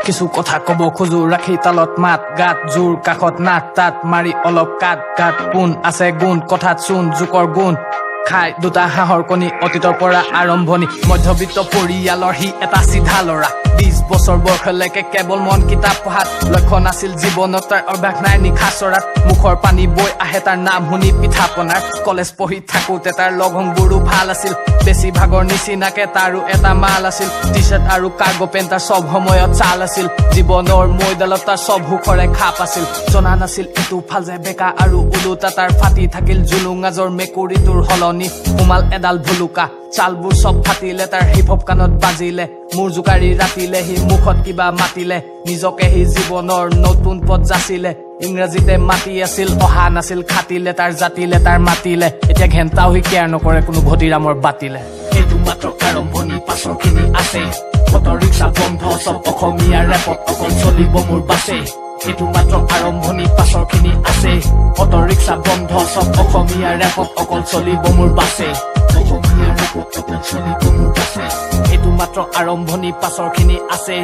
কিছু কথা কব খোজো ৰাখি তালত মাত গাত জোৰ কাষত নাট তাত মাৰি অলপ কাট কাট কোন আছে গুণ কথাত চোন জোকৰ গুণ খাই দুটা হাঁহৰ কণী অতীতৰ পৰা আৰম্ভণি মধ্যবিত্ত পৰিয়ালৰ সি এটা চিধা ল'ৰা 20 বছৰ বয়সলৈকে কেৱল মন কিতাপ পঢ়াত লক্ষ্য নাছিল জীৱনত তাৰ অভ্যাস নাই নিশা চৰাত মুখৰ পানী বৈ আহে তাৰ নাম শুনি পিঠা পনাৰ কলেজ পঢ়ি থাকোঁতে তাৰ লগংবোৰো ভাল আছিল বেছিভাগৰ নিচিনাকে তাৰো এটা মাল আছিল টি চাৰ্ট আৰু কাৰ্গো পেণ্ট তাৰ চব সময়ত চাল আছিল জীৱনৰ মৈদালত তাৰ চব সুখৰে খাপ আছিল জনা নাছিল ইটো ফাল যে বেকা আৰু ওলোটা তাৰ ফাটি থাকিল জুলুঙাজৰ মেকুৰীটোৰ হলনি কোমাল এডাল ভুলুকা চালবোৰ চব ফাটিলে তাৰ হিপহপ কাণত বাজিলে মোৰ জোকাৰি ৰাতিলে সি মুখত কিবা মাতিলে নিজকে সি জীৱনৰ নতুন পথ যাচিলে ইংৰাজীতে মাতি আছিল অহা নাছিল খাটিলে তাৰ জাতিলে তাৰ মাতিলে এতিয়া ঘেণ্টাও সি কেয়াৰ নকৰে কোনো ঘটিৰামৰ বাতিলে এইটো মাত্ৰ আৰম্ভণি পাছৰখিনি আছে অটো ৰিক্সা বন্ধ চব অসমীয়া ৰেপত অকল চলিব মোৰ বাছে এইটো মাত্ৰ আৰম্ভণি পাছৰখিনি আছে অটো ৰিক্সা বন্ধ চব অসমীয়া ৰেপত অকল চলিব মোৰ বাছে এইটো মাত্ৰ আৰম্ভণি পাছৰখিনি আছে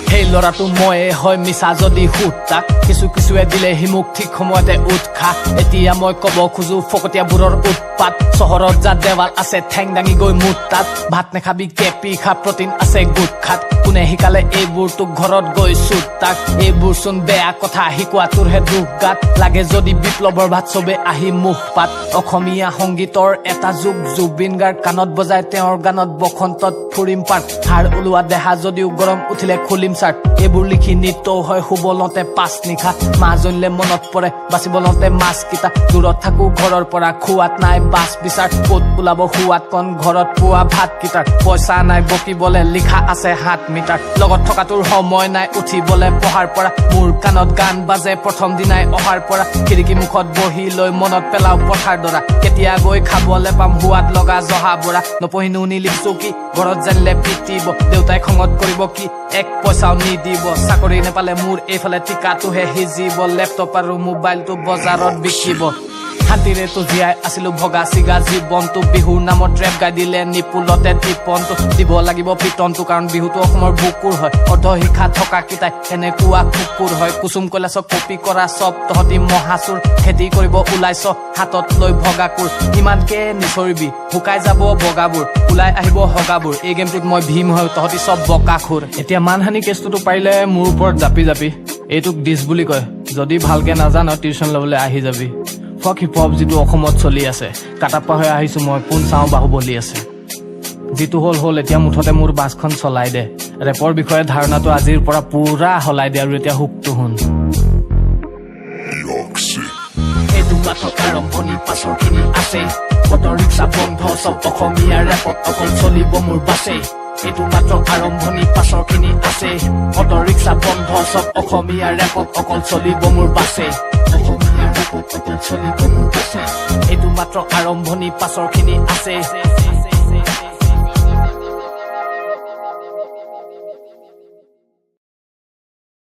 সেই ল'ৰাটো ময়ে হয় মিছা যদি সুত তাক কিছুৱে দিলে সি মোক ঠিক সময়তে উৎসাহ এতিয়া মই কব খোজো ফকতীয়াবোৰৰ উৎপাত চহৰত যা দেৱাল আছে ঠেং দাঙি গৈ মুঠ তাত ভাত নেখাবি কেপি খা প্ৰটিন আছে গোট খাত কোনে শিকালে এইবোৰ তোক ঘৰত গৈ চুট তাক এইবোৰ চোন বেয়া কথা শিকোৱা তোৰহে দুখ গাত লাগে যদি বিপ্লৱৰ ভাত চবে আহি মুখ পাত অসমীয়া সংগীতৰ এটা যুগ জুবিন গাৰ্গ কাণত বজাই তেওঁৰ গানত বসন্তত ফুৰিম পাত হাড় ওলোৱা দেহা যদিও গৰম উঠিলে খুলিম চাৰ্ট এইবোৰ লিখি নিত হয় শুব লওঁতে পাঁচ নিশা মা জনিলে মনত পৰে বাচিব লওঁতে মাছ কিটা দূৰত থাকো ঘৰৰ পৰা খোৱাত নাই বাছ বিচাৰ ক'ত ওলাব খোৱাত কণ ঘৰত পোৱা ভাত কিটাৰ পইচা নাই বকিবলে লিখা আছে হাত মিটাৰ লগত থকা তোৰ সময় নাই উঠিবলে পঢ়াৰ পৰা মোৰ কাণত গান বাজে প্ৰথম দিনাই অহাৰ পৰা খিৰিকী মুখত বহি লৈ মনত পেলাও পথাৰ দৰা কেতিয়া গৈ খাবলে পাম সোৱাদ লগা জহা বৰা নপঢ়িনো নিলিখছো কি ঘৰত জানিলে পিটিব দেউতাই খঙত কৰিব কি এক পইচাও নিদিব চাকৰি নেপালে মোৰ এইফালে টিকাটোহে সিজিব লেপটপ আৰু মোবাইলটো বজাৰত বিকিব শান্তিৰে তো জীয়াই আছিলো ভগা চিগা জীৱনটো বিহুৰ নামত ৰেপ গাই দিলে নিপুলতে টিপনটো দিব লাগিব পিটনটো কাৰণ বিহুটো অসমৰ বুকুৰ হয় অৰ্ধ শিক্ষা থকা কিতাই এনেকুৱা কুকুৰ হয় কুচুম কৈলাশক কপি কৰা চব তহঁতি মহাচুৰ খেতি কৰিব ওলাইছ হাতত লৈ ভগাকুৰ ইমানকে নিচৰিবি শুকাই যাব বগাবোৰ ওলাই আহিব হগাবোৰ এই গেমটোত মই ভীম হয় তহঁতি চব বকাখুৰ এতিয়া মানহানি কেছটো পাৰিলে মোৰ ওপৰত জাপি জাপি এইটোক ডিছ বুলি কয় যদি ভালকে নাজান টিউচন ল'বলৈ আহি যাবি ফক হিপ হপ যিটো অসমত চলি আছে কাটাপ্পা হৈ আহিছো মই কোন চাওঁ বাহুবলি আছে যিটো হ'ল এতিয়া মুঠতে মোৰ বাছখন চলাই দে ৰেপৰ বিষয়ে ধাৰণাটো আজিৰ পৰা পুৰা হলাই দে আৰু এতিয়া হুকটো শুন এইটো মাত্ৰ আৰম্ভণি পাছৰখিনি আছে অটো ৰিক্সা বন্ধ চব অসমীয়া ৰেপত অকল চলিব মোৰ বাছে এইটো মাত্ৰ আৰম্ভণি পাছৰখিনি আছে অটো ৰিক্সা বন্ধ চব অসমীয়া ৰেপত অকল চলিব মোৰ বাছে এইটো মাত্ৰ আৰম্ভণি পাছৰখিনি আছে